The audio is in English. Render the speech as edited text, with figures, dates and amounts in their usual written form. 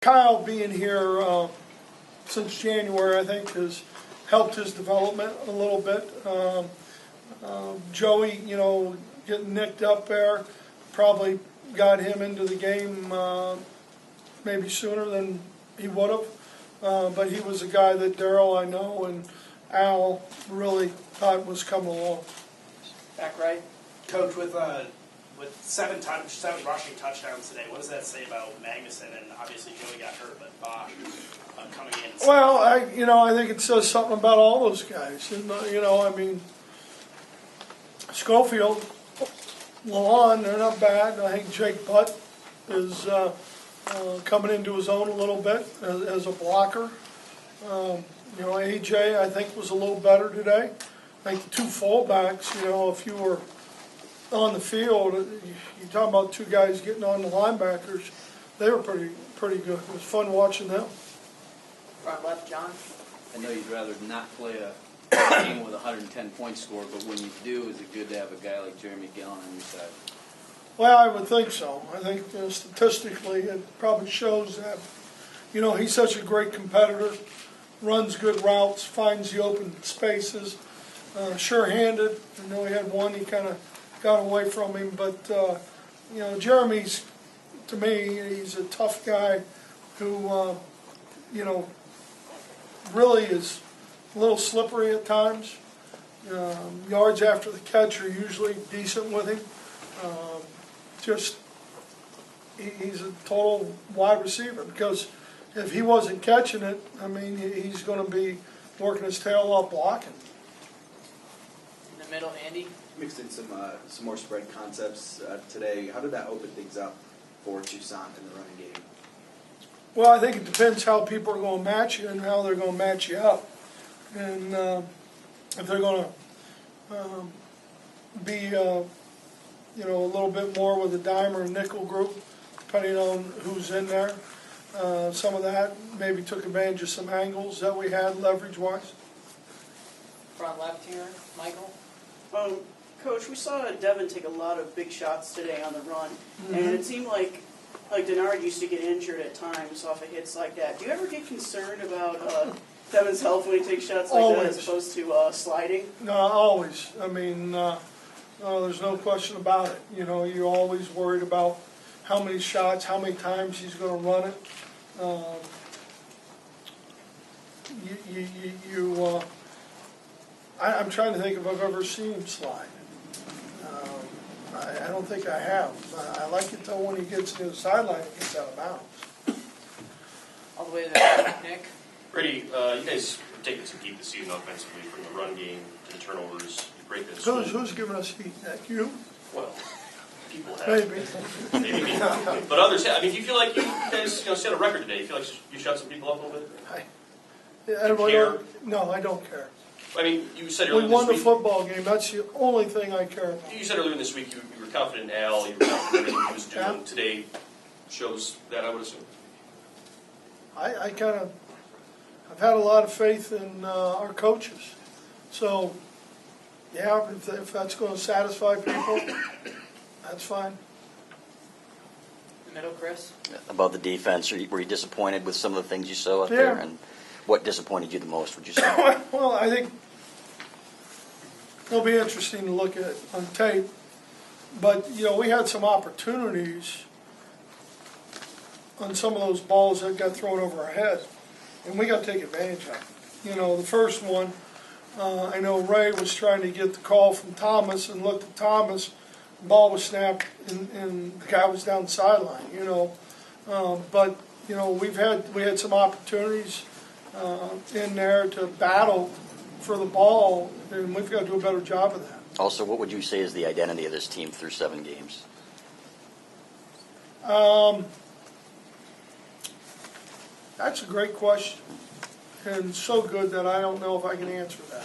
Kyle being here since January, I think, has helped his development a little bit. Joey, getting nicked up there, probably got him into the game maybe sooner than he would have. But he was a guy that Darryl, I know, and Al really thought was coming along. Back right. Coach, with seven rushing touchdowns today, what does that say about Magnuson? And obviously Joey got hurt, but Bosch coming in. Well, I think it says something about all those guys. And, Schofield, Lalonde, they're not bad. I think Jake Butt is coming into his own a little bit as a blocker. AJ, I think, was a little better today. I think the two fullbacks, if you were on the field, you talk about two guys getting on the linebackers, they were pretty good. It was fun watching them. Front left, John. I know you'd rather not play a game with a 110-point score, but when you do, is it good to have a guy like Jeremy Gallon on your side? Well, I would think so. I think statistically it probably shows that, he's such a great competitor, runs good routes, finds the open spaces, sure-handed. I know he had one, he kind of got away from him, but, Jeremy's, to me, he's a tough guy who, really is a little slippery at times. Yards after the catch are usually decent with him. He's a total wide receiver, because if he wasn't catching it, he's going to be working his tail off blocking. In the middle, Andy. Mixed in some more spread concepts today. How did that open things up for Toussaint in the running game? Well, I think it depends how people are going to match you and how they're going to match you up. And if they're going to be, a little bit more with a dime or a nickel group, depending on who's in there. Some of that maybe took advantage of some angles that we had leverage-wise. Front left here, Michael. Coach, we saw Devin take a lot of big shots today on the run, and it seemed like Denard used to get injured at times off of hits like that. Do you ever get concerned about Devin's health when he takes shots like Always. that as opposed to sliding? No, always. There's no question about it. You're always worried about how many shots, how many times he's going to run it. I'm trying to think if I've ever seen him slide. I don't think I have. I like it though when he gets to the sideline and gets out of bounds. All the way to the right, Nick. Brady, you guys have taken some heat this season offensively, from the run game to the turnovers. You break this. Who's giving us heat, Nick? You? Well, people have. Maybe. But others have. Do you feel like you guys set a record today? You feel like you shut some people up a little bit? No, I don't care. You said earlier We won the this week, football game. That's the only thing I care about. You said earlier this week you were confident in Al, you were confident in everything he was doing. Today shows that, I would assume. I've had a lot of faith in our coaches. So, yeah, if that's going to satisfy people, that's fine. The middle, Chris. About the defense, were you disappointed with some of the things you saw out there? And what disappointed you the most, would you say? Well, I think it'll be interesting to look at on tape. But, we had some opportunities on some of those balls that got thrown over our head, and we got to take advantage of it. The first one, I know Ray was trying to get the call from Thomas and looked at Thomas, the ball was snapped, and the guy was down the sideline, But, we had some opportunities in there to battle for the ball, and we've got to do a better job of that. Also, what would you say is the identity of this team through 7 games? That's a great question, and so good that I don't know if I can answer that.